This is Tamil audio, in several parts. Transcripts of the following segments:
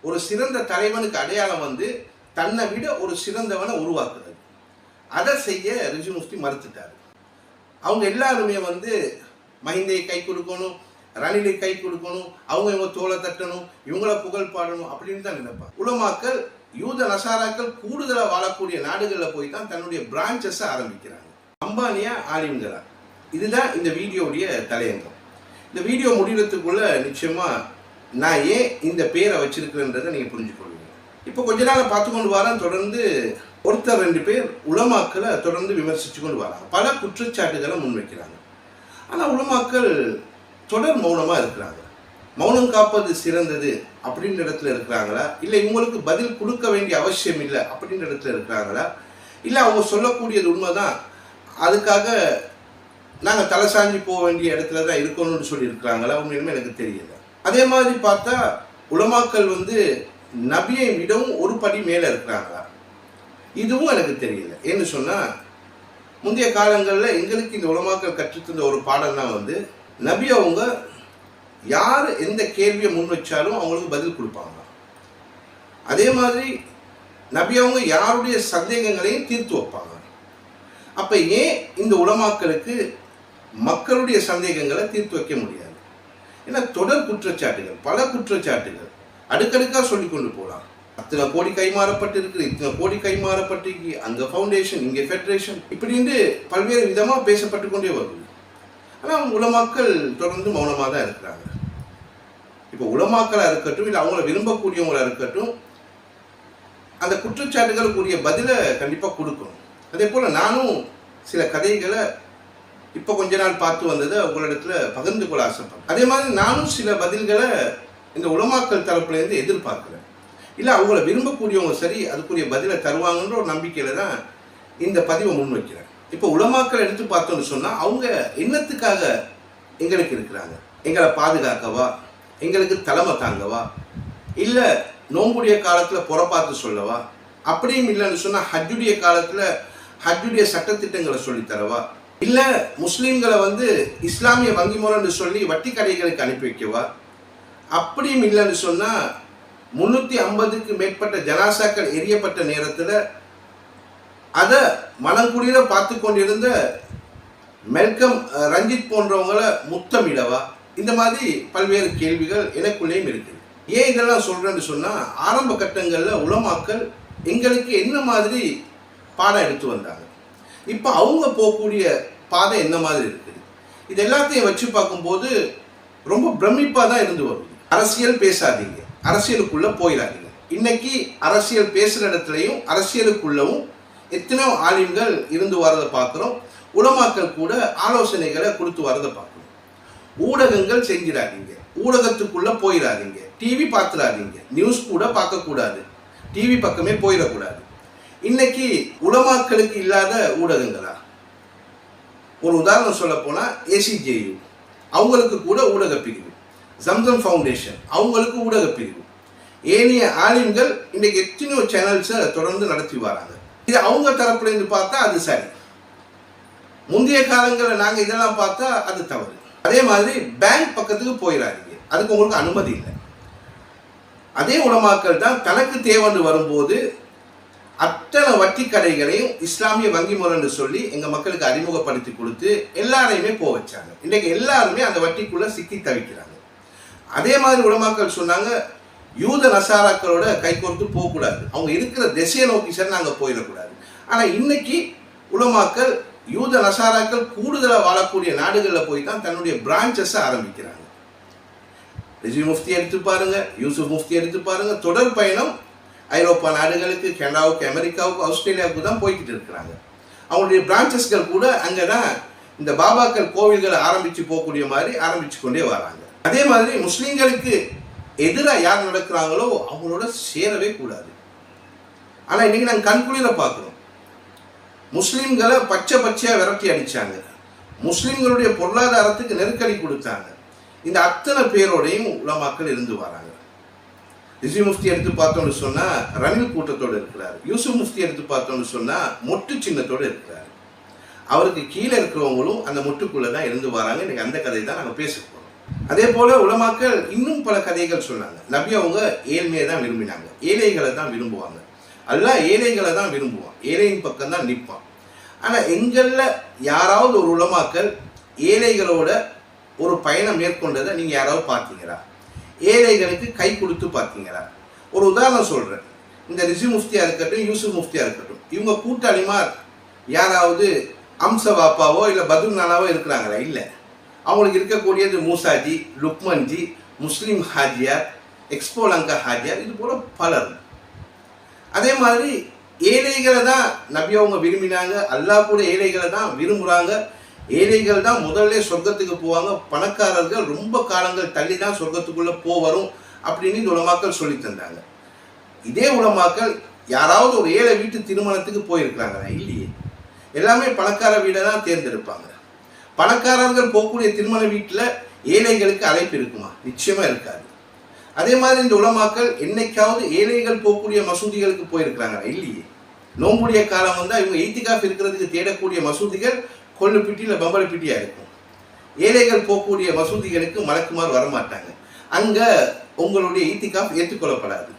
ஒரு சிறந்த தலைவனுக்கு அடையாளம் வந்து தன்னை விட ஒரு சிறந்தவனை உருவாக்குறது. அதை செய்ய ரிஜி முஃப்தி மறுத்துட்டார். அவங்க எல்லாருமே வந்து மஹிந்தை கை கொடுக்கணும், ரணிலை கை கொடுக்கணும், இவங்க தோலை தட்டணும், இவங்கள புகழ் பாடணும் அப்படின்னு தான் நினைப்பாங்க. உலமாக்கள் யூத நசாராக்கள் கூடுதலாக வாழக்கூடிய நாடுகளில் போய் தான் தன்னுடைய பிரான்ச்சஸை ஆரம்பிக்கிறாங்க. அம்பானியா ஆலிம்களா, இதுதான் இந்த வீடியோடைய தலையங்கம். இந்த வீடியோ முடிகிறதுக்குள்ள நிச்சயமா நான் ஏன் இந்த பேரை வச்சிருக்கிறேன்றதை நீங்கள் புரிஞ்சுக்கொள்வீங்க. இப்போ கொஞ்ச நாள் பார்த்து கொண்டு வரேன், தொடர்ந்து ஒருத்தர் 2 பேர் உலமாக்களை தொடர்ந்து விமர்சித்து கொண்டு வராங்க, பல குற்றச்சாட்டுகளை முன்வைக்கிறாங்க. ஆனால் உலமாக்கள் தொடர் மௌனமாக இருக்கிறாங்க. மௌனம் காப்பது சிறந்தது அப்படின்ற இடத்துல இருக்கிறாங்களா, இல்லை இவங்களுக்கு பதில் கொடுக்க வேண்டிய அவசியம் இல்லை அப்படின்ற இடத்துல இருக்கிறாங்களா, இல்லை அவங்க சொல்லக்கூடியது உண்மைதான், அதுக்காக நாங்கள் தலை சாஞ்சி போக வேண்டிய இடத்துல தான் இருக்கணும்னு சொல்லி இருக்கிறாங்களா, உண்மையிலுமே எனக்கு தெரியல. அதே மாதிரி பார்த்தா உலமாக்கள் வந்து நபியை விடவும் ஒரு படி மேலே இருக்கிறாங்களா, இதுவும் எனக்கு தெரியல. ஏன்னு சொன்னால் முந்தைய காலங்களில் எங்களுக்கு இந்த உலமாக்கள் கற்றுத்தந்த ஒரு பாடம் தான் வந்து நபி அவங்க யார் எந்த கேள்வியை முன் வச்சாலும் அவங்களுக்கு பதில் கொடுப்பாங்க. அதே மாதிரி நபி அவங்க யாருடைய சந்தேகங்களையும் தீர்த்து வைப்பாங்க. அப்போ ஏன் இந்த உலமாக்களுக்கு மக்களுடைய சந்தேகங்களை தீர்த்து வைக்க முடியாது? ஏன்னா தொடர் குற்றச்சாட்டுகள், பல குற்றச்சாட்டுகள் அடுக்கடுக்காக சொல்லி கொண்டு போகலாம். அத்தனை கோடி கைமாறப்பட்டு இருக்குது, இத்தனை கோடி கைமாறப்பட்டு, அங்கே ஃபவுண்டேஷன், இங்கே ஃபெடரேஷன், இப்படின்னு பல்வேறு விதமாக பேசப்பட்டு கொண்டே வருது. ஆனால் உலமாக்கள் தொடர்ந்து மௌனமாக தான் இருக்கிறாங்க. இப்போ உலமாக்களாக இருக்கட்டும், இல்லை அவங்கள விரும்பக்கூடியவங்களாக இருக்கட்டும், அந்த குற்றச்சாட்டுகளுக்குரிய பதிலை கண்டிப்பாக கொடுக்கணும். அதே போல் நானும் சில கதைகளை இப்போ கொஞ்ச நாள் பார்த்து வந்ததை உங்களிடத்துல பகிர்ந்து கொள்ள ஆசைப்படுறேன். அதே மாதிரி நானும் சில பதில்களை இந்த உலமாக்கள் தரப்புலேருந்து எதிர்பார்க்குறேன். இல்லை அவங்கள விரும்பக்கூடியவங்க சரி அதுக்குரிய பதிலை தருவாங்கன்ற ஒரு நம்பிக்கையில் தான் இந்த பதிவை முன்வைக்கிறேன். இப்போ உலமாக்கள் எடுத்து பார்த்தோன்னு சொன்னால் அவங்க என்னத்துக்காக எங்களுக்கு இருக்கிறாங்க? எங்களை பாதுகாக்கவா, எங்களுக்கு தலைமை தாங்கவா, இல்லை நோம்புடைய காலத்தில் புறப்பாத்து சொல்லவா, அப்படியும் இல்லைன்னு சொன்னால் ஹஜ்ஜுடைய காலத்தில் ஹஜ்ஜுடைய சட்டத்திட்டங்களை சொல்லித்தரவா, இல்லை முஸ்லீம்களை வந்து இஸ்லாமிய வங்கி முறைன்னு சொல்லி வட்டி கடைகளுக்கு அனுப்பி வைக்கவா, அப்படியும் இல்லைன்னு சொன்னால் 350க்கு மேற்பட்ட ஜனாசாக்கள் எரியப்பட்ட நேரத்தில் அதை மனங்குடியில பார்த்து கொண்டிருந்த மெல்கம் ரஞ்சித் போன்றவங்களை முத்தமிடவா, இந்த மாதிரி பல்வேறு கேள்விகள் எனக்குள்ளேயும் இருக்குது. ஏன் இதெல்லாம் சொல்கிறேன்னு சொன்னால் ஆரம்ப கட்டங்களில் உலமாக்கள் எங்களுக்கு என்ன மாதிரி பாடம் எடுத்து வந்தாங்க, இப்போ அவங்க போகக்கூடிய பாதை என்ன மாதிரி இருக்குது, இது எல்லாத்தையும் வச்சு பார்க்கும்போது ரொம்ப பிரமிப்பாக தான் இருந்து வரும். அரசியல் பேசாதீங்க, அரசியலுக்குள்ளே போயிடாதீங்க. இன்னைக்கு அரசியல் பேசுகிற இடத்துலையும் அரசியலுக்குள்ளவும் எத்தனையோ ஆலிம்கள் இருந்து வரதை பார்க்குறோம். உலமாக்கள் கூட ஆலோசனைகளை கொடுத்து வரதை பார்க்குறோம். ஊடகங்கள் செஞ்சிடாதீங்க, ஊடகத்துக்குள்ளே போயிடாதீங்க, டிவி பார்த்துடாதீங்க, நியூஸ் கூட பார்க்கக்கூடாது, டிவி பக்கமே போயிடக்கூடாது. இன்னைக்கு உலமாக்களுக்கு இல்லாத ஊடகங்களா? ஒரு உதாரணம் சொல்ல போனால் ACJU அவங்களுக்கு கூட ஊடக பிரிவு, ஜம்சம் ஃபவுண்டேஷன் அவங்களுக்கு ஊடக பிரிவு, ஏனைய ஆலிம்கள் இன்னைக்கு எத்தனையோ சேனல்ஸை தொடர்ந்து நடத்தி வராங்க. இது அவங்க தரப்புலேருந்து பார்த்தா அது சரி, முந்தைய காலங்களில் நாங்கள் இதெல்லாம் பார்த்தா அது தவறு. அதே மாதிரி பேங்க் பக்கத்துக்கு போயிடாதீங்க, அதுக்கு உங்களுக்கு அனுமதி இல்லை. அதே உலமாக்கள் தான் தனக்கு தேவைன்னு வரும்போது அத்தனை வட்டி கடைகளையும் இஸ்லாமிய வங்கி முறைன்னு சொல்லி எங்கள் மக்களுக்கு அறிமுகப்படுத்தி கொடுத்து எல்லாரையுமே போக வச்சாங்க. இன்றைக்கு எல்லாருமே அந்த வட்டிக்குள்ளே சிக்கி தவிக்கிறாங்க. அதே மாதிரி உலமாக்கள் சொன்னாங்க யூத நசாராக்களோட கை கோர்த்து போகக்கூடாது, அவங்க இருக்கிற திசையை நோக்கி சரி நாங்கள் போயிடக்கூடாது. ஆனால் இன்னைக்கு உலமாக்கள் யூத நசாராக்கள் கூடுதலாக வாழக்கூடிய நாடுகளில் போய் தான் தன்னுடைய பிரான்ச்சஸை ஆரம்பிக்கிறாங்க. ரிஜி முஃப்தி எடுத்து பாருங்க, யூசுப் முஃப்தி எடுத்து பாருங்க, தொடர் பயணம் ஐரோப்பா நாடுகளுக்கு, கனடாவுக்கு, அமெரிக்காவுக்கு, ஆஸ்திரேலியாவுக்கு தான் போய்கிட்டு இருக்கிறாங்க. அவங்களுடைய பிரான்ச்சஸ்கள் கூட அங்கே தான் இந்த பாபாக்கள் கோவில்களை ஆரம்பித்து போகக்கூடிய மாதிரி ஆரம்பித்து கொண்டே வராங்க. அதே மாதிரி முஸ்லீம்களுக்கு எதிராக யார் நடக்கிறாங்களோ அவங்களோட சேரவே கூடாது. ஆனால் இன்னைக்கு நாங்கள் கண்குளிர பார்க்குறோம், முஸ்லீம்களை பச்சையாக விரட்டி அடித்தாங்க, முஸ்லீம்களுடைய பொருளாதாரத்துக்கு நெருக்கடி கொடுத்தாங்க. இந்த அத்தனை பேரோடையும் உலமாக்கள் இருந்து வராங்க. ரிஜி முஃப்தி எடுத்து பார்த்தோன்னு சொன்னால் ரணில் கூட்டத்தோடு இருக்கிறார். யூசுப் முஃப்தி எடுத்து பார்த்தோன்னு சொன்னால் மொட்டு சின்னத்தோடு இருக்கிறார். அவருக்கு கீழே இருக்கிறவங்களும் அந்த மொட்டுக்குள்ளே தான் இருந்து வராங்க. இன்றைக்கி அந்த கதை தான் நாங்கள் பேச போகிறோம். அதே போல உலமாக்கள் இன்னும் பல கதைகள் சொன்னாங்க. நபி அவங்க ஏழ்மையை தான் விரும்பினாங்க, ஏழைகளை தான் விரும்புவாங்க. அல்லாஹ் ஏழைகளை தான் விரும்புவான், ஏழையின் பக்கம் தான் நிற்பான். ஆனால் எங்களில் யாராவது ஒரு உலமாக்கள் ஏழைகளோட ஒரு பயணம் மேற்கொண்டதை நீங்கள் யாராவது பார்த்தீங்களா? ஏழைகளுக்கு கை கொடுத்து பார்த்தீங்களா? ஒரு உதாரணம் சொல்கிறேன். இந்த ரிஷி முஃப்தியாக இருக்கட்டும், யூசுப் முஃப்தியாக இருக்கட்டும், இவங்க கூட்டாளிமார் யாராவது அம்ச வாப்பாவோ இல்லை பதுல் நானாவோ இருக்கிறாங்களா? இல்லை. அவங்களுக்கு இருக்கக்கூடியது மூசாஜி, லுக்மன்ஜி, முஸ்லீம் ஹாஜியார், எக்ஸ்போலங்கா ஹாஜியார், இது போல பலர். அதே மாதிரி ஏழைகளை தான் நபி அவங்க விரும்பினாங்க. அல்லாஹ் கூட ஏழைகளை தான் விரும்புகிறாங்க. ஏழைகள் தான் முதல்ல சொர்க்கத்துக்கு போவாங்க, பணக்காரர்கள் ரொம்ப காலங்கள் தள்ளி தான் சொர்க்கத்துக்குள்ளே வரும் அப்படின்னு இந்த உலமாக்கள் சொல்லி தந்தாங்க. இதே உலமாக்கள் யாராவது ஒரு ஏழை வீட்டு திருமணத்துக்கு போயிருக்கிறாங்களா? இல்லையே. எல்லாமே பணக்கார வீடை தான் தேர்ந்தெடுப்பாங்க. பணக்காரர்கள் போகக்கூடிய திருமண வீட்டில் ஏழைகளுக்கு அழைப்பு இருக்குமா? நிச்சயமா இருக்காது. அதே மாதிரி இந்த உலமாக்கள் என்னைக்காவது ஏழைகள் போகக்கூடிய மசூதிகளுக்கு போயிருக்கிறாங்களா? இல்லையே. நோம்புடைய காலம் வந்தால் இவங்க ஈத்திகாஃப் இருக்கிறதுக்கு தேடக்கூடிய மசூதிகள் கொள்ளுப்பிட்டி இல்லை பம்பளப்பிட்டியாக இருக்கும். ஏழைகள் போகக்கூடிய மசூதிகளுக்கு மலக்குமார் வரமாட்டாங்க. அங்கே உங்களுடைய ஈத்திகாஃப் ஏற்றுக்கொள்ளப்படாது.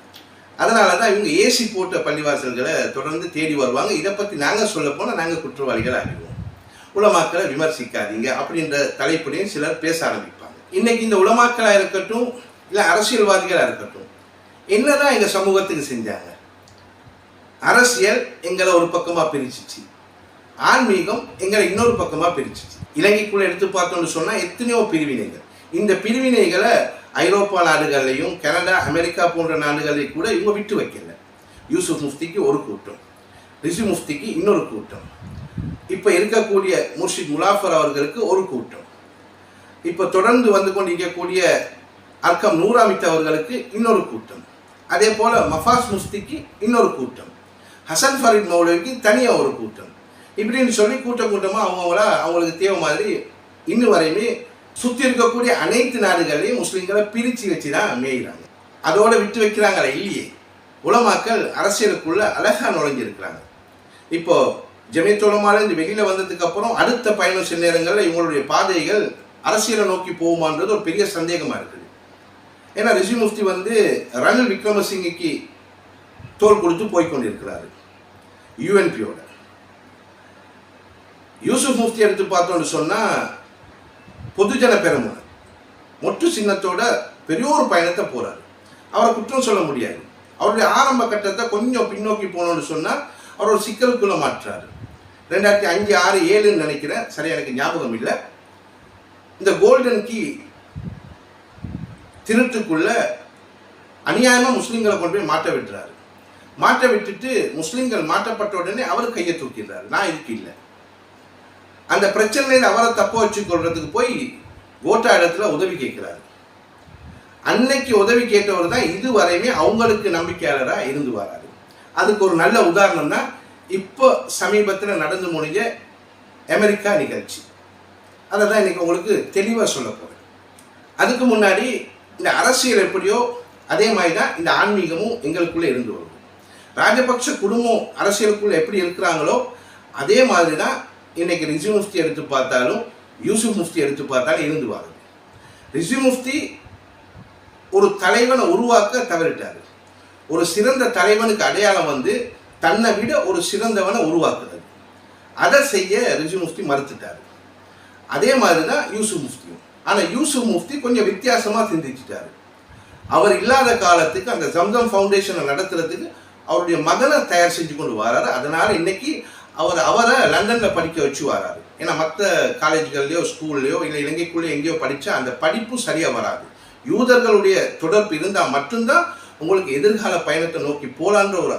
அதனால தான் இவங்க ஏசி போட்ட பள்ளிவாசல்களை தொடர்ந்து தேடி வருவாங்க. இதை பற்றி நாங்கள் சொல்ல போனால் நாங்கள் குற்றவாளிகள் ஆகிடுவோம். உலமாக்களை விமர்சிக்காதீங்க அப்படின்ற தலைப்புலையும் சிலர் பேச ஆரம்பிப்பாங்க. இன்னைக்கு இந்த உலமாக்களாக இருக்கட்டும் இல்லை அரசியல்வாதிகளாக இருக்கட்டும், என்னதான் எங்கள் சமூகத்துக்கு செஞ்சாங்க? அரசியல் எங்களை ஒரு பக்கமாக பிரிச்சிச்சு, ஆன்மீகம் எங்களை இன்னொரு பக்கமாக பிரிச்சிச்சு. இலங்கைக்குள்ளே எடுத்து பார்த்தோம்னு சொன்னால் எத்தனையோ பிரிவினைகள். இந்த பிரிவினைகளை ஐரோப்பா நாடுகள்லையும் கனடா, அமெரிக்கா போன்ற நாடுகளையும் கூட இவங்க விட்டு வைக்கல. யூசுப் முஃப்திக்கு ஒரு கூட்டம், ரிஷி முஃப்திக்கு இன்னொரு கூட்டம், இப்போ இருக்கக்கூடிய முர்ஷித் முலாஃபர் அவர்களுக்கு ஒரு கூட்டம், இப்போ தொடர்ந்து வந்து கொண்டிருக்கக்கூடிய அர்க்கம் நூராமித் அவர்களுக்கு இன்னொரு கூட்டம், அதே போல் மஃபாஸ் முஃப்திக்கு இன்னொரு கூட்டம், ஹசன் ஃபரீத் மௌலவிக்கு தனியாக ஒரு கூட்டம், இப்படின்னு சொல்லி கூட்டமாக அவங்களுக்கு தேவை மாதிரி இன்னும் வரையுமே சுற்றி இருக்கக்கூடிய அனைத்து நாடுகளையும் முஸ்லீம்களை பிரித்து வச்சு தான் மேய்கிறாங்க. அதோடு விட்டு வைக்கிறாங்களா? இல்லையே. உலமாக்கள் அரசியலுக்குள்ள அழகாக நுழைஞ்சிருக்கிறாங்க. இப்போ ஜமியத் உலமாலேருந்து வெளியில் வந்ததுக்கு அப்புறம் அடுத்த பயணம் சில நேரங்களில் இவங்களுடைய பாதைகள் அரசியலை நோக்கி போகுமான்றது ஒரு பெரிய சந்தேகமாக இருக்குது. ஏன்னா ரிஷி முஃப்தி வந்து ரணில் விக்ரமசிங்கிக்கு தோல் கொடுத்து போய்கொண்டிருக்கிறாரு யூஎன்பியோட. யூசுப் முஃப்தி எடுத்து பார்த்தோன்னு சொன்னால் பொதுஜன பெருமன் மொட்டு சின்னத்தோட பெரிய ஒரு பயணத்தை போகிறாரு. அவரை குற்றம் சொல்ல முடியாது. அவருடைய ஆரம்ப கட்டத்தை கொஞ்சம் பின்னோக்கி போனோன்னு சொன்னால் அவர் ஒரு சிக்கலுக்குள்ளே மாற்றாரு. 2005, 6, 7ன்னு நினைக்கிறேன், சரி எனக்கு ஞாபகம் இல்லை. இந்த கோல்டன் கீ திருட்டுக்குள்ள அநியாயமாக முஸ்லீம்களை கொண்டு போய் மாட்ட விட்டுறாரு. மாட்ட விட்டுட்டு முஸ்லீம்கள் மாட்டப்பட்ட உடனே அவர் கையை தூக்கிடுறாரு, நான் இதுக்கு இல்லை. அந்த பிரச்சனையில் அவரை தப்ப வச்சு கொள்றதுக்கு போய் கோட்டா இடத்துல உதவி கேட்கிறாரு. அன்னைக்கு உதவி கேட்டவர் தான் இதுவரையுமே அவங்களுக்கு நம்பிக்கையாளராக இருந்து வராரு. அதுக்கு ஒரு நல்ல உதாரணம் தான் இப்போ சமீபத்தில் நடந்து முடிஞ்ச அமெரிக்கா நிகழ்ச்சி. அதை தான் இன்னைக்கு உங்களுக்கு தெளிவாக சொல்ல போகிறேன். அதுக்கு முன்னாடி இந்த அரசியல் எப்படியோ அதே மாதிரி தான் இந்த ஆன்மீகமும் எங்களுக்குள்ளே இருந்து வருது. ராஜபக்ஷ குடும்பம் அரசியலுக்குள்ளே எப்படி இருக்கிறாங்களோ அதே மாதிரி தான் இன்னைக்கு ரிஷி முஃப்தி எடுத்து பார்த்தாலும் யூசுப் முஃப்தி எடுத்து பார்த்தாலும் இருந்து வருது. ரிஷி முஃப்தி ஒரு தலைவனை உருவாக்க தவறிட்டார். ஒரு சிறந்த தலைவனுக்கு அடையாளம் வந்து தன்னை விட ஒரு சிறந்தவனை உருவாக்குறது. அதை செய்ய ரிஷி முஃப்தி மறுத்துட்டார். அதே மாதிரி தான் யூசுப் முஃப்தியும். ஆனால் யூசுப் முஃப்தி கொஞ்சம் வித்தியாசமாக சிந்திச்சுட்டார். அவர் இல்லாத காலத்துக்கு அந்த ஜம்சம் ஃபவுண்டேஷனை நடத்துறதுக்கு அவருடைய மகனை தயார் செஞ்சு கொண்டு வராரு. அதனால் இன்னைக்கு அவரை லண்டனில் படிக்க வச்சு வராரு. ஏன்னா மற்ற காலேஜ்கள்லையோ ஸ்கூல்லையோ இல்லை இலங்கைக்குள்ளே எங்கேயோ படித்தா அந்த படிப்பும் சரியாக வராது. யூதர்களுடைய தொடர்பு இருந்தால் மட்டும்தான் உங்களுக்கு எதிர்கால பயணத்தை நோக்கி போலான்ற ஒரு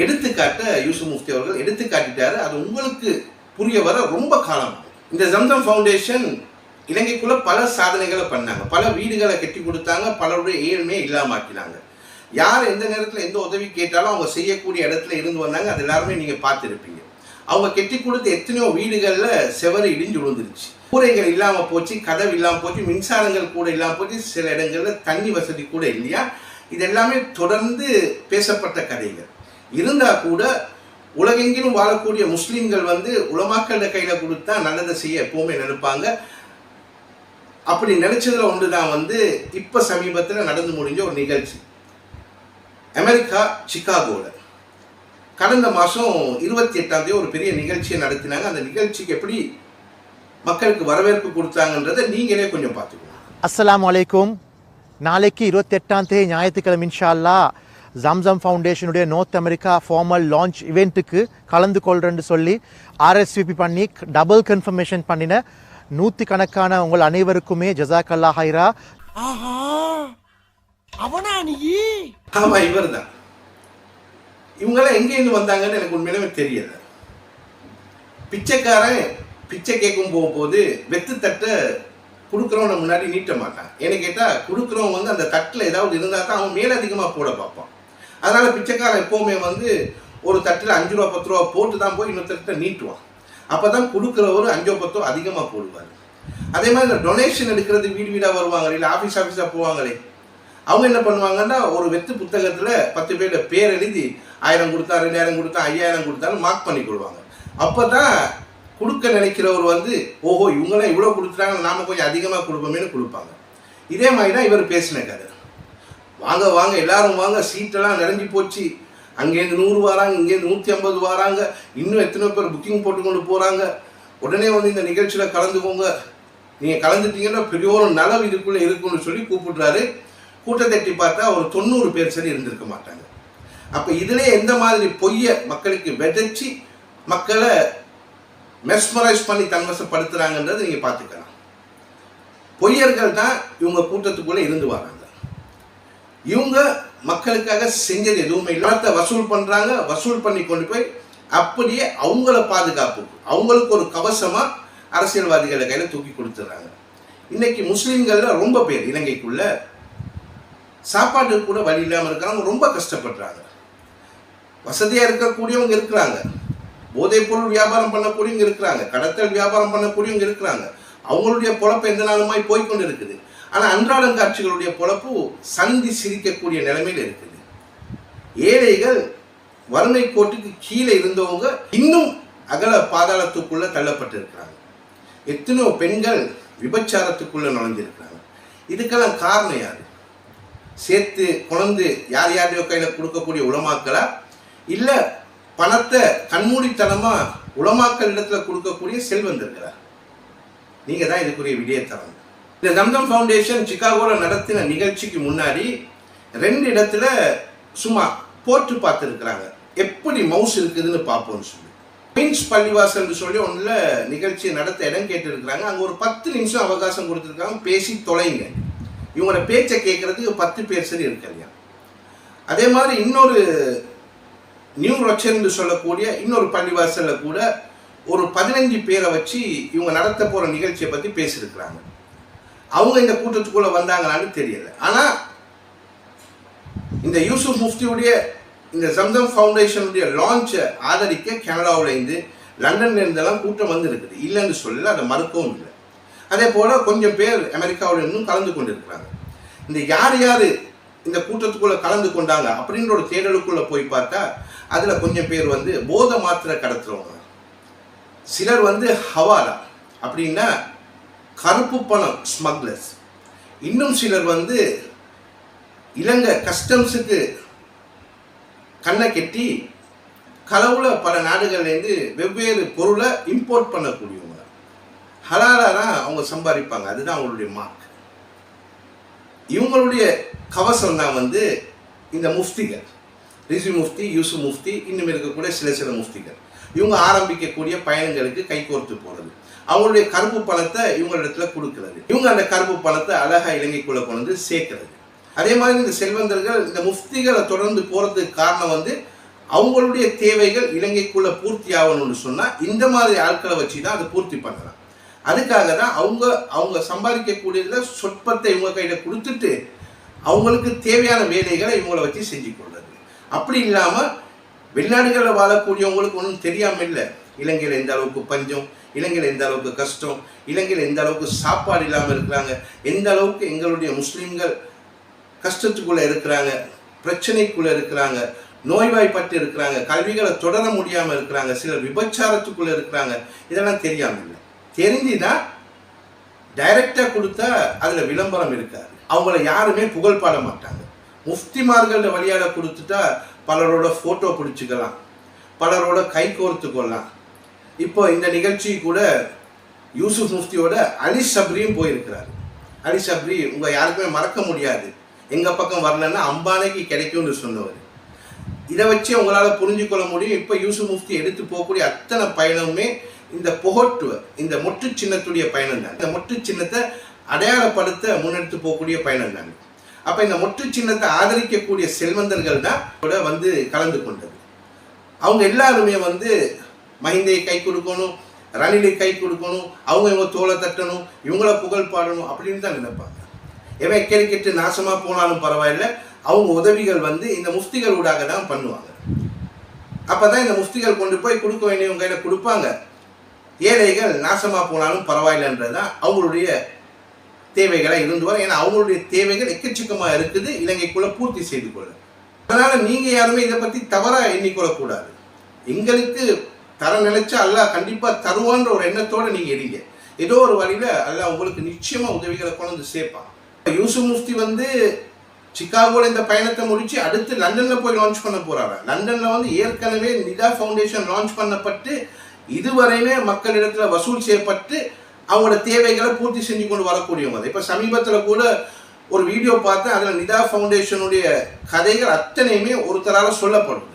எடுத்துக்காட்ட யூசுப் முஃப்தி அவர்கள் எடுத்து காட்டிட்டாரு. அது உங்களுக்கு புரிய வர ரொம்ப காலம். இந்த ஜம்சம் ஃபவுண்டேஷன் இலங்கைக்குள்ள பல சாதனைகளை பண்ணாங்க, பல வீடுகளை கட்டி கொடுத்தாங்க, பலருடைய ஏழ்மையை இல்லாமாக்கினாங்க. யார் எந்த நேரத்தில் எந்த உதவி கேட்டாலும் அவங்க செய்யக்கூடிய இடத்துல இருந்து வந்தாங்க. அது எல்லாருமே நீங்கள் பார்த்துருப்பீங்க. அவங்க கெட்டி கொடுத்த எத்தனையோ வீடுகளில் செவரு இடிஞ்சு விழுந்துருச்சு, கூரைகள் இல்லாமல் போச்சு, கதவு இல்லாமல் போச்சு, மின்சாரங்கள் கூட இல்லாமல் போச்சு, சில இடங்களில் தண்ணி வசதி கூட இல்லையா. இது எல்லாமே தொடர்ந்து பேசப்பட்ட கதைகள். இருந்தால் கூட உலகெங்கிலும் வாழக்கூடிய முஸ்லீம்கள் வந்து உலமாக்கள கையில் கொடுத்தா நல்லதை செய்ய எப்போவுமே நினைப்பாங்க. அப்படி நினைச்சதுல ஒன்று தான் வந்து இப்போ சமீபத்தில் நடந்து முடிஞ்ச ஒரு நிகழ்ச்சி. அமெரிக்கா சிகாகோவில் கடந்த மாதம் 28ஆம் தேதி ஒரு பெரிய நிகழ்ச்சியை நடத்தினாங்க. அந்த நிகழ்ச்சிக்கு எப்படி மக்களுக்கு வரவேற்பு கொடுத்தாங்கன்றதை நீங்களே கொஞ்சம் பார்த்துக்கோங்க. அஸ்ஸலாமு அலைக்கும். நாளைக்கு 28ஆம் தேதி ஞாயிற்றுக்கிழமை இன்ஷா அல்லாஹ் ஜம்சம் ஃபவுண்டேஷனுடைய நார்த் அமெரிக்கா ஃபார்மல் லான்ச் இவெண்ட்டுக்கு கலந்து கொள்றேன்னு சொல்லி RSVP பண்ணி டபுள் கன்ஃபர்மேஷன் பண்ணின நூற்றுக்கணக்கான உங்கள் அனைவருக்குமே ஜஸாக்கல்லா ஹைரா. ஆமா, இவர் தான். இவங்கெல்லாம் எங்கேருந்து வந்தாங்கன்னு எனக்கு உண்மையிலுமே தெரியல. பிச்சைக்காரன் பிச்சை கேட்கும் போகும்போது வெத்து தட்டை கொடுக்குறவனை முன்னாடி நீட்ட மாட்டான். ஏன்னு கேட்டால் கொடுக்குறவன் வந்து அந்த தட்டில் ஏதாவது இருந்தால் தான் அவன் மேலதிகமாக போட பார்ப்பான். அதனால் பிச்சைக்காரன் எப்போவுமே வந்து ஒரு தட்டில் 5 ரூபா 10 ரூபா போட்டு தான் போய் இன்னொருத்தட்ட நீட்டுவான். அப்போ தான் கொடுக்குறவர் 5 10 அதிகமாக போடுவார். அதே மாதிரி இந்த டொனேஷன் எடுக்கிறது வீடு வீடாக வருவாங்க, இல்லை ஆஃபீஸாக போவாங்களே, அவங்க என்ன பண்ணுவாங்கன்னா ஒரு வெத்து புத்தகத்தில் 10 பேரோட பேர் எழுதி 1000 கொடுத்தா 2000 கொடுத்தா 5000 கொடுத்தாலும் மார்க் பண்ணி கொள்வாங்க. அப்போ தான் கொடுக்க நினைக்கிறவர் வந்து ஓஹோ இவங்களாம் இவ்வளோ கொடுத்துட்டாங்க, நாம கொஞ்சம் அதிகமாக கொடுப்போமேனு கொடுப்பாங்க. இதே மாதிரி தான் இவர் பேசின கதை. வாங்க வாங்க எல்லாரும் வாங்க, சீட்டெல்லாம் நிறைஞ்சி போச்சு, அங்கேருந்து 100 வராங்க, இங்கேருந்து 150 வராங்க, இன்னும் எத்தனை பேர் புக்கிங் போட்டுக்கொண்டு போகிறாங்க, உடனே வந்து இந்த நிகழ்ச்சியில் கலந்துக்கோங்க, நீங்கள் கலந்துட்டீங்கன்னா பெரிய ஒரு நலவு இதுக்குள்ளே இருக்குன்னு சொல்லி கூப்பிடுறாரு. கூட்டத்தை எட்டி பார்த்தா ஒரு 90 பேர் சரி இருந்திருக்க மாட்டாங்க. அப்போ இதிலே எந்த மாதிரி பொய்யை மக்களுக்கு விதைச்சி மக்களை மெஸ்மரைஸ் பண்ணி தன்வசப்படுத்துறாங்கன்றது நீங்கள் பார்த்துக்கலாம். பொய்யர்கள் தான் இவங்க கூட்டத்துக்குள்ளே இருந்து வராங்க. இவங்க மக்களுக்காக செஞ்சது எதுவுமே இல்லை. வசூல் பண்ணுறாங்க, வசூல் பண்ணி கொண்டு போய் அப்படியே அவங்கள பாதுகாப்பு அவங்களுக்கு ஒரு கவசமாக அரசியல்வாதிகளை கையில் தூக்கி கொடுத்துட்றாங்க. இன்னைக்கு முஸ்லீம்களில் ரொம்ப பேர் இலங்கைக்குள்ள சாப்பாட்டுக்கு கூட வழி இல்லாமல் இருக்கிறாங்க, ரொம்ப கஷ்டப்படுறாங்க. வசதியாக இருக்கக்கூடியவங்க இருக்கிறாங்க, போதைப் பொருள் வியாபாரம் பண்ணக்கூடியவங்க இருக்கிறாங்க, கடத்தல் வியாபாரம் பண்ணக்கூடியவங்க இருக்கிறாங்க. அவங்களுடைய பொழப்பு எந்த நாளுமாய் போய்கொண்டு இருக்குது. ஆனால் அன்றாடம் காட்சிகளுடைய பொழப்பு சந்தி சிரிக்கக்கூடிய நிலைமையில் இருக்குது. ஏழைகள் வறுமை கோட்டுக்கு கீழே இருந்தவங்க இன்னும் அகல பாதாளத்துக்குள்ள தள்ளப்பட்டு இருக்கிறாங்க. எத்தனையோ பெண்கள் விபச்சாரத்துக்குள்ள நுழைஞ்சிருக்கிறாங்க. இதுக்கெல்லாம் காரணம் யாரு? சேர்த்து கொண்டு யார் யாரையோ கையில் கொடுக்கக்கூடிய உலமாக்களா, இல்லை பணத்தை கண்மூடித்தனமா உலமாக்கள் இடத்துல கொடுக்கக்கூடிய செல்வந்தர்களா? நீங்க தான் இதுக்குரிய விடிய தரணும். இந்த ஜம்சம் ஃபவுண்டேஷன் சிகாகோவில் நடத்தின நிகழ்ச்சிக்கு முன்னாடி 2 இடத்துல சும்மா போட்டு பார்த்துருக்குறாங்க, எப்படி மவுஸ் இருக்குதுன்னு பார்ப்போம்னு சொல்லி. குயின்ஸ் பள்ளிவாசல் சொல்லி ஒன்றில் நிகழ்ச்சியை நடத்த இடம் கேட்டுருக்குறாங்க. அங்கே ஒரு 10 நிமிஷம் அவகாசம் கொடுத்துருக்காங்க, பேசி தொலைங்க. இவங்களோட பேச்சை கேட்கறதுக்கு 10 பேர் சரி இருக்கையா. அதே மாதிரி இன்னொரு நியூ ரொச்சர்ன்னு சொல்லக்கூடிய இன்னொரு பள்ளிவாசலில் கூட ஒரு 15 பேரை வச்சு இவங்க நடத்த போகிற நிகழ்ச்சியை பற்றி பேசியிருக்கிறாங்க. அவங்க இந்த கூட்டத்துக்குள்ளே வந்தாங்களான்னு தெரியல. ஆனால் இந்த யூசுப் முஃப்தியுடைய இந்த ஜம்சம் ஃபவுண்டேஷனுடைய லான்ச்சை ஆதரிக்க கனடாவிலேருந்து லண்டன்ல இருந்தெல்லாம் கூட்டம் வந்து இருக்குது, இல்லைன்னு சொல்லல, அதை மறுக்கவும் இல்லை. அதே போல் கொஞ்சம் பேர் அமெரிக்காவில் இருந்தும் கலந்து கொண்டு இருக்கிறாங்க. இந்த யார் யார் இந்த கூட்டத்துக்குள்ளே கலந்து கொண்டாங்க அப்படின்ற ஒரு தேடலுக்குள்ளே போய் பார்த்தா அதில் கொஞ்சம் பேர் வந்து போதை மாத்திரை கடத்துறவங்க, சிலர் வந்து ஹவாலா அப்படின்னா கருப்பு பணம் ஸ்மக்லர்ஸ், இன்னும் சிலர் வந்து இலங்கை கஸ்டம்ஸுக்கு கண்ணை கெட்டி களவுல பல நாடுகள்லேருந்து வெவ்வேறு பொருளை இம்போர்ட் பண்ணக்கூடியவங்க. ஹலாலா தான் அவங்க சம்பாதிப்பாங்க, அதுதான் அவங்களுடைய மார்க். இவங்களுடைய கவசம் தான் வந்து இந்த முஃப்திகள், ரிசி முஃப்தி, யூசுப் முஃப்தி, இன்னும் இருக்கக்கூடிய சில முஃப்திகள். இவங்க ஆரம்பிக்கக்கூடிய பயணங்களுக்கு கைகோர்த்து போகிறது, அவங்களுடைய கருப்பு பணத்தை இவங்களிடத்துல கொடுக்கிறது, இவங்க அந்த கருப்பு பணத்தை அழகா இலங்கைக்குள்ள கொண்டு வந்து சேர்க்கிறது. அதே மாதிரி இந்த செல்வந்தர்கள் இந்த முஃப்திகளை தொடர்ந்து போறதுக்கு காரணம் வந்து அவங்களுடைய தேவைகள் இலங்கைக்குள்ள பூர்த்தி ஆகணும்னு சொன்னா இந்த மாதிரி ஆட்களை வச்சு தான் அதை பூர்த்தி பண்ணலாம். அதுக்காக தான் அவங்க சம்பாதிக்கக்கூடியதுல சொற்பத்தை இவங்க கையில கொடுத்துட்டு அவங்களுக்கு தேவையான வேலைகளை இவங்களை வச்சு செஞ்சு கொள்றது. அப்படி இல்லாம வெளிநாடுகளில் வாழக்கூடியவங்களுக்கு ஒன்றும் தெரியாம இல்லை, இலங்கையில் எந்த அளவுக்கு பஞ்சம், இலங்கையில் எந்த அளவுக்கு கஷ்டம், இலங்கையில் எந்த அளவுக்கு சாப்பாடு இல்லாமல் இருக்கிறாங்க, எந்த அளவுக்கு எங்களுடைய முஸ்லீம்கள் கஷ்டத்துக்குள்ளே இருக்கிறாங்க, பிரச்சனைக்குள்ளே இருக்கிறாங்க, நோய்வாய்ப்பட்டு இருக்கிறாங்க, கல்விகளை தொடர முடியாமல் இருக்கிறாங்க, சிலர் விபச்சாரத்துக்குள்ளே இருக்கிறாங்க. இதெல்லாம் தெரியாமல் இல்லை. தெரிஞ்சுதான் டைரக்டாக கொடுத்தா அதில் விளம்பரம் இருக்காது, அவங்கள யாருமே புகழ் பாட மாட்டாங்க. முஃப்திமார்கள வழியால் கொடுத்துட்டா பலரோட ஃபோட்டோ பிடிச்சிக்கலாம், பலரோட கை கோர்த்து கொள்ளலாம். இப்போ இந்த நிகழ்ச்சி கூட யூசுப் முஃப்தியோட அலி சப்ரியும் போயிருக்கிறாரு. அலி சப்ரி உங்கள் யாருக்குமே மறக்க முடியாது, எங்கள் பக்கம் வரலன்னா அம்பானைக்கு கிடைக்கும்னு சொன்னவர். இதை வச்சு உங்களால் புரிஞ்சுக்கொள்ள முடியும். இப்போ யூசுப் முஃப்தி எடுத்து போகக்கூடிய அத்தனை பயணமுமே இந்த புகட்டுவ, இந்த மொட்டு சின்னத்துடைய பயணம் தான். இந்த மொட்டு சின்னத்தை அடையாளப்படுத்த முன்னெடுத்து போகக்கூடிய பயணம் தான். அப்போ இந்த மொட்டு சின்னத்தை ஆதரிக்கக்கூடிய செல்வந்தர்கள் தான் வந்து கலந்து கொண்டது. அவங்க எல்லாருமே வந்து மஹிந்தையை கை கொடுக்கணும், ரணிலை கை கொடுக்கணும், இவங்க தோலை தட்டணும், இவங்கள புகழ் பாடணும் அப்படின்னு தான் நினைப்பாங்க. எவன் எக்கடிக்கெட்டு நாசமாக போனாலும் பரவாயில்லை, அவங்க உதவிகள் வந்து இந்த முஃப்திகள் ஊடாக தான் பண்ணுவாங்க. அப்போ தான் இந்த முஃப்திகள் கொண்டு போய் கொடுக்க வேண்டியவங்க கையில் கொடுப்பாங்க. ஏழைகள் நாசமாக போனாலும் பரவாயில்லைன்றது தான் அவங்களுடைய தேவைகளை இருந்து வரும். ஏன்னா அவங்களுடைய தேவைகள் எக்கச்சக்கமாக இருக்குது, இலங்கைக்குள்ளே பூர்த்தி செய்து கொள்ள. அதனால் நீங்கள் யாருமே இதை பற்றி தவறாக எண்ணிக்கொள்ளக்கூடாது. எங்களுக்கு தர நினைச்சா அல்லாஹ் கண்டிப்பாக தருவான்ற ஒரு எண்ணத்தோடு நீங்கள் எடுங்க. ஏதோ ஒரு வழியில் அல்லாஹ் உங்களுக்கு நிச்சயமாக உதவிகளை கொண்டு வந்து சேர்ப்பான். யூசுப் முஃப்தி வந்து சிகாகோவில் இந்த பயணத்தை முடித்து அடுத்து லண்டனில் போய் லான்ச் பண்ண போகிறாங்க. லண்டனில் வந்து ஏற்கனவே நிதா ஃபவுண்டேஷன் லான்ச் பண்ணப்பட்டு இதுவரையுமே மக்களிடத்தில் வசூல் செய்யப்பட்டு அவங்களோட தேவைகளை பூர்த்தி செஞ்சு கொண்டு வரக்கூடியவங்க. இப்போ சமீபத்தில் கூட ஒரு வீடியோ பார்த்தேன், அதில் நிதா ஃபவுண்டேஷனுடைய கதைகள் அத்தனையுமே ஒருத்தரால் சொல்லப்படுது.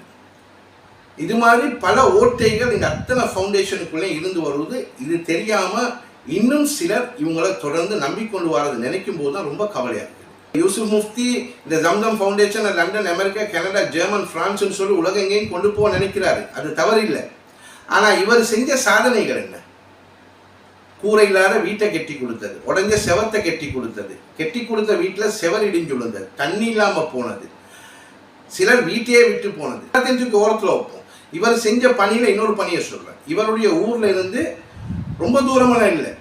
இது மாதிரி பல ஓட்டைகள் இந்த அத்தனை ஃபவுண்டேஷனுக்குள்ளே இருந்து வருவது. இது தெரியாமல் இன்னும் சிலர் இவங்களை தொடர்ந்து நம்பிக்கொண்டு வரது நினைக்கும் போது தான் ரொம்ப கவலையாக இருக்குது. யூசுப் முஃப்தி இந்த Zamzam foundation London, America, Canada, German, பிரான்ஸ்னு சொல்லி உலகம் எங்கேயும் கொண்டு போக நினைக்கிறாரு, அது தவறில்லை. ஆனால் இவர் செஞ்ச சாதனைகள் என்ன? கூரை இல்லாத வீட்டை கெட்டி கொடுத்தது, உடஞ்ச செவத்தை கெட்டி கொடுத்தது, கெட்டி கொடுத்த வீட்டில் செவர் இடிஞ்சு விழுந்தது, தண்ணி இல்லாமல் போனது, சிலர் வீட்டையே விட்டு போனது. தெரிஞ்சுக்கு ஓரத்தில் வைப்போம். இவர் செஞ்ச பணியில் இன்னொரு பணியை சொல்கிறேன். இவருடைய ஊரில் இருந்து ரொம்ப தூரமெல்லாம் இல்லை,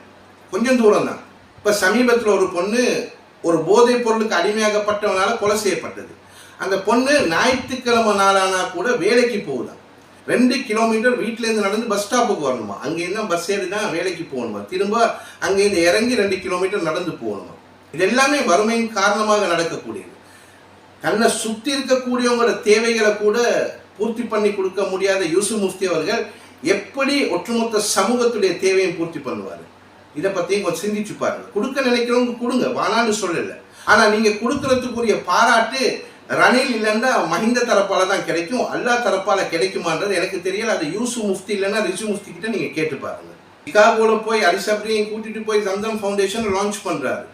கொஞ்சம் தூரம் தான். இப்போ சமீபத்தில் ஒரு பொண்ணு ஒரு போதைப் பொருளுக்கு அடிமையாகப்பட்டவனால கொலை செய்யப்பட்டது. அந்த பொண்ணு ஞாயிற்றுக்கிழமை நாளானா கூட வேலைக்கு போகுதான். 2 கிலோமீட்டர் வீட்டிலேருந்து நடந்து பஸ் ஸ்டாப்புக்கு வரணுமா, அங்கேருந்து பஸ் ஏறி தான் வேலைக்கு போகணுமா, திரும்ப அங்கேருந்து இறங்கி 2 கிலோமீட்டர் நடந்து போகணுமா. இது எல்லாமே வறுமையின் காரணமாக நடக்கக்கூடியது. தன்னை சுற்றி இருக்கக்கூடியவங்களோட தேவைகளை கூட பூர்த்தி பண்ணி கொடுக்க முடியாத யூசுப் முஃப்தி அவர்கள் எப்படி ஒட்டுமொத்த சமூகத்துடைய தேவையை பூர்த்தி பண்ணுவார்? இதை பற்றியும் கொஞ்சம் சிந்திச்சு பாருங்க. கொடுக்க நினைக்கிறவங்க கொடுங்க, வானான்னு சொல்லலை. ஆனால் நீங்கள் கொடுக்கறதுக்குரிய பாராட்டு ரணில் இல்லைன்னா மஹிந்த தரப்பால் தான் கிடைக்கும், அல்லாஹ் தரப்பால் கிடைக்குமான்றது எனக்கு தெரியல. அது யூசுப் முஃப்தி இல்லைன்னா ரிஷி முஃப்தி கிட்ட நீங்கள் கேட்டு பாருங்க. சிகாகோவில் போய் அலி சப்ரியை கூட்டிகிட்டு போய் ஜம்தம் ஃபவுண்டேஷன் லான்ச் பண்ணுறாரு.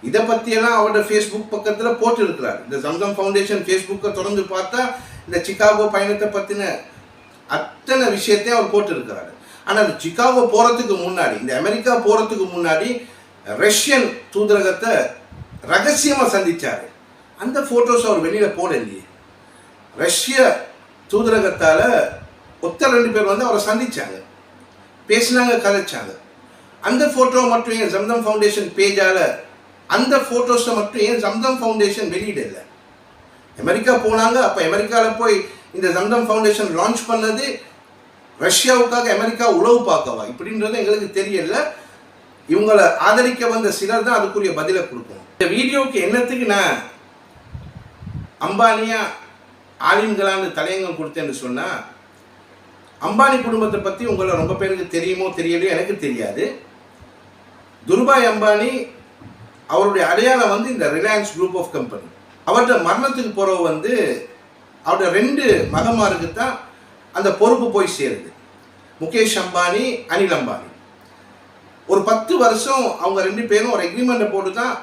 இதை பற்றியெல்லாம் அவரோட ஃபேஸ்புக் பக்கத்தில் போட்டு இருக்கிறார். இந்த ஜம்தம் ஃபவுண்டேஷன் ஃபேஸ்புக்கை தொடர்ந்து பார்த்தா இந்த சிகாகோ பயணத்தை பற்றின அத்தனை விஷயத்தையும் அவர் போட்டு இருக்கிறாரு. ஆனால் அது சிகாகோ போகிறதுக்கு முன்னாடி, இந்த அமெரிக்கா போகிறதுக்கு முன்னாடி ரஷ்யன் தூதரகத்தை ரகசியமாக சந்தித்தார். அந்த ஃபோட்டோஸ் அவர் வெளியில் போடலையே. ரஷ்ய தூதரகத்தால் 2 பேர் வந்து அவரை சந்தித்தாங்க, பேசினாங்க, கதைச்சாங்க. அந்த ஃபோட்டோ மட்டும் ஏன் ஜம்தம் ஃபவுண்டேஷன் பேஜால் அந்த ஃபோட்டோஸை மட்டும் ஏன் ஜம்தம் ஃபவுண்டேஷன் வெளியிடலை? அமெரிக்கா போனாங்க. அப்போ அமெரிக்காவில் போய் இந்த ஜம்தம் ஃபவுண்டேஷன் லான்ச் பண்ணது ரஷ்யாவுக்காக அமெரிக்கா உளவு பார்க்கவா இப்படின்றது எங்களுக்கு தெரியல. இவங்களை ஆதரிக்க வந்த சிலர் தான் அதுக்குரிய பதிலை கொடுக்கணும். இந்த வீடியோவுக்கு என்னத்துக்கு நான் அம்பானியா ஆலிம்களான்னு தலையங்கம் கொடுத்தேன்னு சொன்னால், அம்பானி குடும்பத்தை பற்றி உங்களை ரொம்ப பேருக்கு தெரியுமோ தெரியலையோ எனக்கு தெரியாது. துர்பாய் அம்பானி அவருடைய அடையாளம் வந்து இந்த ரிலையன்ஸ் குரூப் ஆஃப் கம்பெனி. அவர்கிட்ட மரணத்துக்கு போகிறவ வந்து அவருடைய 2 மகமாருக்கு தான் அந்த பொறுப்பு போய் சேருது. முகேஷ் அம்பானி, அனில் அம்பானி. ஒரு 10 வருஷம் அவங்க 2 பேரும் ஒரு எக்ரிமெண்ட்டை போட்டு தான்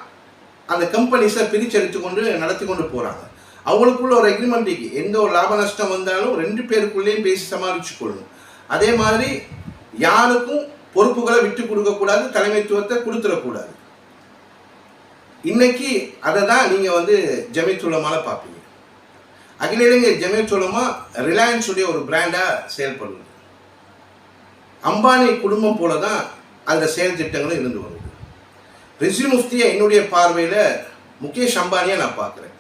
அந்த கம்பெனிஸை பிரிச்செடுத்து கொண்டு நடத்தி கொண்டு போகிறாங்க. அவங்களுக்குள்ள ஒரு எக்ரிமெண்ட், எந்த ஒரு லாப நஷ்டம் வந்தாலும் 2 பேருக்குள்ளேயும் பேசி சமாளித்து கொள்ளணும். அதே மாதிரி யாருக்கும் பொறுப்புகளை விட்டு கொடுக்கக்கூடாது, தலைமைத்துவத்தை கொடுத்துடக்கூடாது. இன்னைக்கு அதை தான் நீங்கள் வந்து ஜமீயத்துல் உலமால பார்ப்பீங்க. அகில இலங்கை ஜமீயத்துல் உலமா ரிலையன்ஸுடைய ஒரு பிராண்டாக செயல்படுது. அம்பானி குடும்பம் போல தான் அந்த செயல் திட்டங்களும் இருந்து வருது. ரிஷி முஃப்தியை என்னுடைய பார்வையில் முகேஷ் அம்பானியை நான் பார்க்குறேன்.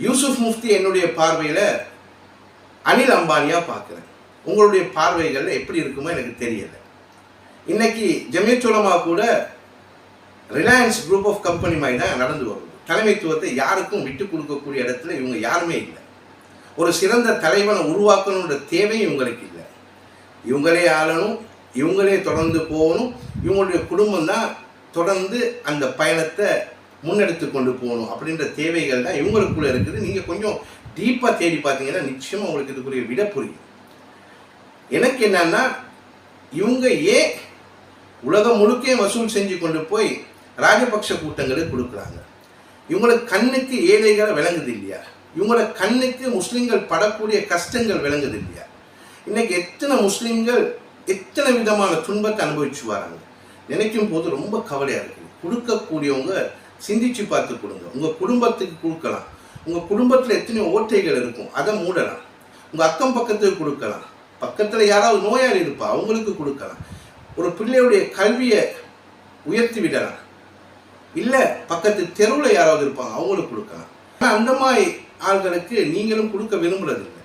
யூசுப் முஃப்தி என்னுடைய பார்வையில் அனில் அம்பானியாக பார்க்குறேன். உங்களுடைய பார்வைகள் எப்படி இருக்குமோ எனக்கு தெரியலை. இன்னைக்கு ஜமீயத்துல் உலமா கூட ரிலையன்ஸ் குரூப் ஆஃப் கம்பெனி மாதிரி தான் நடந்து வருது. தலைமைத்துவத்தை யாருக்கும் விட்டு கொடுக்கக்கூடிய இடத்துல இவங்க யாருமே இல்லை. ஒரு சிறந்த தலைவனை உருவாக்கணுன்ற தேவை இவங்களுக்கு இல்லை. இவங்களே ஆளணும், இவங்களே தொடர்ந்து போகணும், இவங்களுடைய குடும்பம் தான் தொடர்ந்து அந்த பயணத்தை முன்னெடுத்து கொண்டு போகணும் அப்படின்ற தேவைகள் தான் இவங்களுக்குள்ள இருக்குது. நீங்கள் கொஞ்சம் டீப்பாக தேடி பார்த்தீங்கன்னா நிச்சயமாக உங்களுக்கு இதுக்குரிய விட புரியும். எனக்கு என்னன்னா, இவங்க ஏன் உலகம் முழுக்க வசூல் செஞ்சு கொண்டு போய் ராஜபக்ஷ கூட்டங்களுக்கு கொடுக்குறாங்க? இவங்களுக்கு கண்ணுக்கு ஏழைகளை விளங்குது இல்லையா? இவங்களோட கண்ணுக்கு முஸ்லீம்கள் படக்கூடிய கஷ்டங்கள் விளங்குது இல்லையா? இன்னைக்கு எத்தனை முஸ்லீம்கள் எத்தனை விதமான துன்பத்தை அனுபவிச்சு வராங்க. நினைக்கும் போது ரொம்ப கவலையாக இருக்குது. கொடுக்கக்கூடியவங்க சிந்திச்சு பார்த்து கொடுங்க. உங்கள் குடும்பத்துக்கு கொடுக்கலாம். உங்கள் குடும்பத்தில் எத்தனை ஓட்டைகள் இருக்கும், அதை மூடலாம். உங்கள் அக்கம் பக்கத்துக்கு கொடுக்கலாம். பக்கத்தில் யாராவது நோயாளி இருப்பா, அவங்களுக்கு கொடுக்கலாம். ஒரு பிள்ளையுடைய கல்வியை உயர்த்தி விடலாம். இல்லை பக்கத்து தெருவில் யாராவது இருப்பாங்க, அவங்களுக்கு கொடுக்கலாம். ஆனால் அந்த மாதிரி ஆள்களுக்கு நீங்களும் கொடுக்க விரும்புறதில்லை.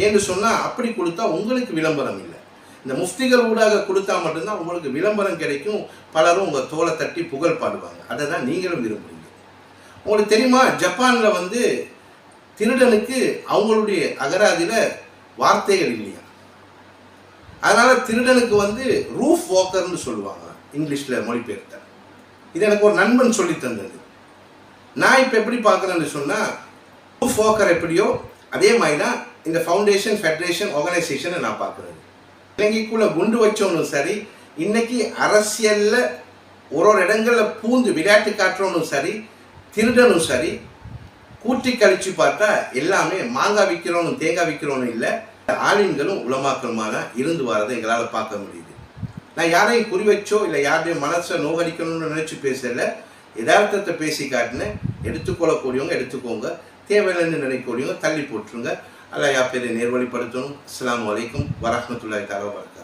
ஏன்னு சொன்னால் அப்படி கொடுத்தா உங்களுக்கு விளம்பரம் இல்லை. இந்த முஃப்திகள் ஊடாக கொடுத்தா மட்டும்தான் உங்களுக்கு விளம்பரம் கிடைக்கும். பலரும் உங்கள் தோலை தட்டி புகழ் பாடுவாங்க. அதை தான் நீங்களும் விரும்புகிறீங்க. உங்களுக்கு தெரியுமா, ஜப்பானில் திருடனுக்கு அவங்களுடைய அகராதியில் வார்த்தைகள் இல்லையா. அதனால் திருடனுக்கு ரூஃப் வாக்கர்னு சொல்லுவாங்க இங்கிலீஷில் மொழிபெயர்த்த. இது எனக்கு ஒரு நண்பன் சொல்லி தந்தது. நான் இப்போ எப்படி பார்க்குறேன்னு சொன்னால், ரூஃப் வாக்கர் எப்படியோ அதே மாதிரி தான் இந்த ஃபவுண்டேஷன் ஃபெடரேஷன் ஆர்கனைசேஷனை நான் பார்க்குறது. இலங்கைக்குள்ளே குண்டு வச்சவனும் சரி, இன்னைக்கு அரசியலில் ஒரு இடங்களில் பூந்து விளையாட்டு காட்டுறவனும் சரி, திருடனும் சரி, கூட்டி கழிச்சு பார்த்தா எல்லாமே மாங்காய் விற்கிறவனும் தேங்காய் விற்கிறவனும் இல்லை, ஆலிம்களும் உலமாக்களுமா தான் இருந்து வரதை எங்களால் பார்க்க முடியுது. நான் யாரையும் குறி வச்சோ இல்லை யாரையும் மனசை நோகடிக்கணும்னு நினச்சி பேசலை. யதார்த்தத்தை பேசி காட்டினேன். எடுத்துக்கொள்ளக்கூடியவங்க எடுத்துக்கோங்க, தேவையில்லைன்னு நினைக்கக்கூடியவங்க தள்ளி போட்டுருங்க. அல்லாஹ் யா பேரை நேர்வழிப்படுத்தணும். அஸ்ஸலாமு அலைக்கும் வரஹ்மத்துல்லாஹி தஆலா வபரகாத்துஹு.